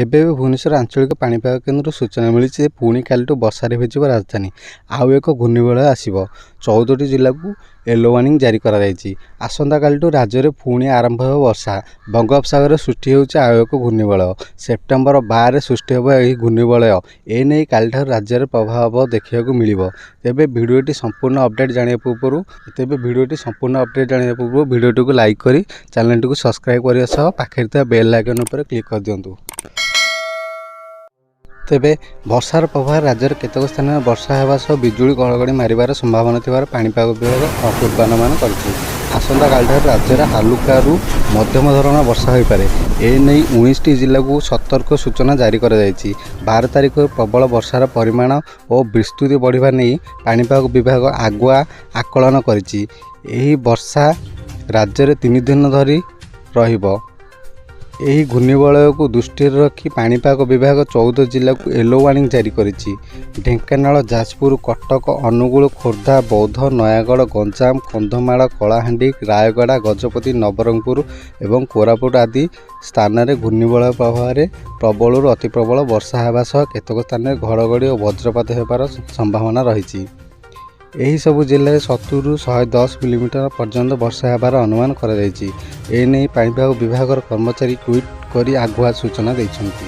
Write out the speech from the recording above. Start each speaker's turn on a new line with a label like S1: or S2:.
S1: ଏବେ ଭୁବନେଶ୍ୱର ଆଞ୍ଚଳିକ ପାଣିପାଗ କେନ୍ଦ୍ର ସୂଚନା ମିଳିଛି ଯେ ପୁଣି କାଲିଠୁ ବର୍ଷାରେ ଭିଜିବ ରାଜଧାନୀ। ଆଉ ଏକ ଘୂର୍ଣ୍ଣିବଳୟ ଆସିବ। 14ଟି ଜିଲ୍ଲାକୁ ୟେଲୋ ୱାର୍ଣ୍ଣିଂ ଜାରି କରାଯାଇଛି। ଆସନ୍ତାକାଲିଠୁ ରାଜ୍ୟରେ ପୁଣି ଆରମ୍ଭ ହେବ ବର୍ଷା। ବଙ୍ଗୋପସାଗରରେ ସୃଷ୍ଟି ହେଉଛି ଆଉ ଏକ ଘୂର୍ଣ୍ଣିବଳୟ। ସେପ୍ଟେମ୍ବର 12ରେ ସୃଷ୍ଟି ହେବ ଏହି ଘୂର୍ଣ୍ଣିବଳୟ। ଏନେଇ କାଲିଠାରୁ ରାଜ୍ୟରେ ପ୍ରଭାବ ଦେଖିବାକୁ ମିଳିବ। ତେବେ ଭିଡ଼ିଓଟି ସମ୍ପୂର୍ଣ୍ଣ ଅପଡେଟ୍ ଜାଣିବା ପୂର୍ବରୁ ଭିଡ଼ିଓଟିକୁ ଲାଇକ୍ କରି ଚ୍ୟାନେଲଟିକୁ ସବସ୍କ୍ରାଇବ୍ କରିବା ସହ ପାଖରେ ଥିବା ବେଲ୍ ଆଇକନ୍ ଉପରେ କ୍ଲିକ୍ କରିଦିଅନ୍ତୁ। ତେବେ ବର୍ଷାର ପ୍ରଭାବ ରାଜ୍ୟର କେତେକ ସ୍ଥାନରେ ବର୍ଷା ହେବା ସହ ବିଜୁଳି ଘଡ଼ଘଡ଼ି ମାରିବାର ସମ୍ଭାବନା ଥିବାର ପାଣିପାଗ ବିଭାଗ ପୂର୍ବାନୁମାନ କରିଛି। ଆସନ୍ତାକାଲିଠାରୁ ରାଜ୍ୟରେ ହାଲୁକାରୁ ମଧ୍ୟମ ଧରଣର ବର୍ଷା ହୋଇପାରେ। ଏନେଇ 19ଟି ଜିଲ୍ଲାକୁ ସତର୍କ ସୂଚନା ଜାରି କରାଯାଇଛି। 12 ତାରିଖରୁ ପ୍ରବଳ ବର୍ଷାର ପରିମାଣ ଓ ବିସ୍ତୃତି ବଢ଼ିବା ନେଇ ପାଣିପାଗ ବିଭାଗ ଆଗୁଆ ଆକଳନ କରିଛି। ଏହି ବର୍ଷା ରାଜ୍ୟରେ 3 ଦିନ ଧରି ରହିବ। ଏହି ଘୂର୍ଣ୍ଣିବଳୟକୁ ଦୃଷ୍ଟିରେ ରଖି ପାଣିପାଗ ବିଭାଗ 14 ଜିଲ୍ଲାକୁ ୟେଲୋ ୱାର୍ଣ୍ଣିଂ ଜାରି କରିଛି। ଢେଙ୍କାନାଳ, ଯାଜପୁର, କଟକ, ଅନୁଗୁଳ, ଖୋର୍ଦ୍ଧା, ବୌଦ୍ଧ, ନୟାଗଡ଼, ଗଞ୍ଜାମ, କନ୍ଧମାଳ, କଳାହାଣ୍ଡି, ରାୟଗଡ଼ା, ଗଜପତି, ନବରଙ୍ଗପୁର ଏବଂ କୋରାପୁଟ ଆଦି ସ୍ଥାନରେ ଘୂର୍ଣ୍ଣିବଳୟ ପ୍ରଭାବରେ ପ୍ରବଳରୁ ଅତି ପ୍ରବଳ ବର୍ଷା ହେବା ସହ କେତେକ ସ୍ଥାନରେ ଘଡ଼ଘଡ଼ି ଓ ବଜ୍ରପାତ ହେବାର ସମ୍ଭାବନା ରହିଛି। ଏହି ସବୁ ଜିଲ୍ଲାରେ 70ରୁ 110 ମିଲିମିଟର ପର୍ଯ୍ୟନ୍ତ ବର୍ଷା ହେବାର ଅନୁମାନ କରାଯାଇଛି। ଏନେଇ ପାଣିପାଗ ବିଭାଗର କର୍ମଚାରୀ ଟ୍ୱିଟ୍ କରି ଆଗୁଆ ସୂଚନା ଦେଇଛନ୍ତି।